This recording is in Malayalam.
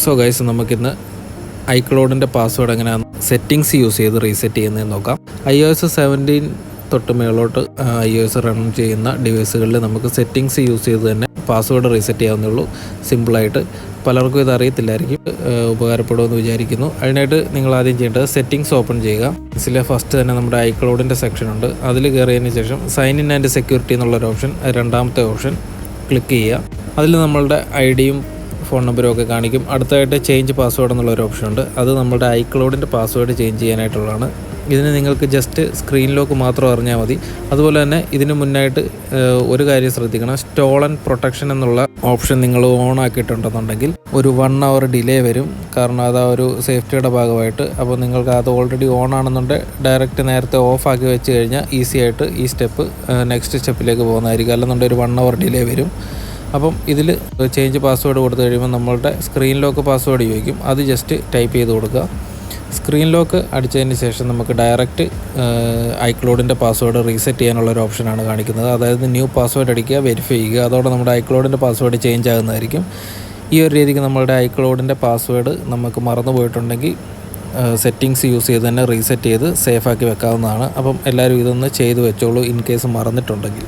സോ ഗൈസ്, നമുക്കിന്ന് ഐക്ലൗഡിൻ്റെ പാസ്വേഡ് എങ്ങനെയാണ് സെറ്റിങ്സ് യൂസ് ചെയ്ത് റീസെറ്റ് ചെയ്യുന്നതെന്ന് നോക്കാം. iOS 17 തൊട്ട് മേളോട്ട് iOS റൺ ചെയ്യുന്ന ഡിവൈസുകളിൽ നമുക്ക് സെറ്റിങ്സ് യൂസ് ചെയ്ത് തന്നെ പാസ്വേഡ് റീസെറ്റ് ചെയ്യാവുന്നുള്ളൂ. സിമ്പിളായിട്ട്. പലർക്കും ഇത് അറിയത്തില്ലായിരിക്കും. ഉപകാരപ്പെടുമെന്ന് വിചാരിക്കുന്നു. അതിനായിട്ട് നിങ്ങൾ ആദ്യം ചെയ്യേണ്ടത് സെറ്റിങ്സ് ഓപ്പൺ ചെയ്യുക. ഇതിലെ ഫസ്റ്റ് തന്നെ നമ്മുടെ ഐക്ലൗഡിൻ്റെ സെക്ഷൻ ഉണ്ട്. അതിൽ കയറിയതിന് ശേഷം സൈൻ ഇൻ ആൻഡ് സെക്യൂരിറ്റി എന്നുള്ളൊരു ഓപ്ഷൻ, രണ്ടാമത്തെ ഓപ്ഷൻ ക്ലിക്ക് ചെയ്യുക. അതിൽ നമ്മളുടെ ഐഡിയും ഫോൺ നമ്പറും ഒക്കെ കാണിക്കും. അടുത്തായിട്ട് ചേഞ്ച് പാസ്വേഡ് എന്നുള്ളൊരു ഓപ്ഷൻ ഉണ്ട്. അത് നമ്മുടെ ഐക്ലൗഡിൻ്റെ പാസ്വേഡ് ചേഞ്ച് ചെയ്യാനായിട്ടുള്ളതാണ്. ഇതിന് നിങ്ങൾക്ക് ജസ്റ്റ് സ്ക്രീൻ ലോക്ക് മാത്രം അറിഞ്ഞാൽ മതി. അതുപോലെ തന്നെ ഇതിന് മുന്നായിട്ട് ഒരു കാര്യം ശ്രദ്ധിക്കണം. സ്റ്റോളൻ പ്രൊട്ടക്ഷൻ എന്നുള്ള ഓപ്ഷൻ നിങ്ങൾ ഓൺ ആക്കിയിട്ടുണ്ടെന്നുണ്ടെങ്കിൽ ഒരു 1 hour ഡിലേ വരും. കാരണം അത് ഒരു സേഫ്റ്റിയുടെ ഭാഗമായിട്ട്. അപ്പോൾ നിങ്ങൾക്ക് അത് ഓൾറെഡി ഓൺ ആണെന്നുണ്ടെങ്കിൽ ഡയറക്റ്റ് നേരത്തെ ഓഫ് ആക്കി വെച്ച് കഴിഞ്ഞാൽ ഈസി ആയിട്ട് ഈ സ്റ്റെപ്പ് നെക്സ്റ്റ് സ്റ്റെപ്പിലേക്ക് പോകുന്നതായിരിക്കും. അല്ലെന്നുണ്ടെങ്കിൽ ഒരു 1 hour ഡിലേ വരും. അപ്പം ഇതിൽ ചേഞ്ച് പാസ്വേഡ് കൊടുത്തു കഴിയുമ്പോൾ നമ്മളുടെ സ്ക്രീൻ ലോക്ക് പാസ്വേഡ് ചോദിക്കും. അത് ജസ്റ്റ് ടൈപ്പ് ചെയ്ത് കൊടുക്കുക. സ്ക്രീൻ ലോക്ക് അടിച്ചതിന് ശേഷം നമുക്ക് ഡയറക്റ്റ് ഐക്ലൗഡിൻ്റെ പാസ്വേഡ് റീസെറ്റ് ചെയ്യാനുള്ളൊരു ഓപ്ഷനാണ് കാണിക്കുന്നത്. അതായത് ന്യൂ പാസ്വേഡ് അടിക്കുക, വെരിഫൈ ചെയ്യുക. അതോടെ നമ്മുടെ ഐക്ലൗഡിൻ്റെ പാസ്വേഡ് ചേഞ്ച് ആകുന്നതായിരിക്കും. ഈ ഒരു രീതിക്ക് നമ്മളുടെ ഐക്ലൗഡിൻ്റെ പാസ്വേഡ് നമുക്ക് മറന്നു പോയിട്ടുണ്ടെങ്കിൽ സെറ്റിങ്സ് യൂസ് ചെയ്ത് തന്നെ റീസെറ്റ് ചെയ്ത് സേഫാക്കി വെക്കാവുന്നതാണ്. അപ്പം എല്ലാവരും ഇതൊന്ന് ചെയ്ത് വെച്ചോളൂ, ഇൻ കേസ് മറന്നിട്ടുണ്ടെങ്കിൽ.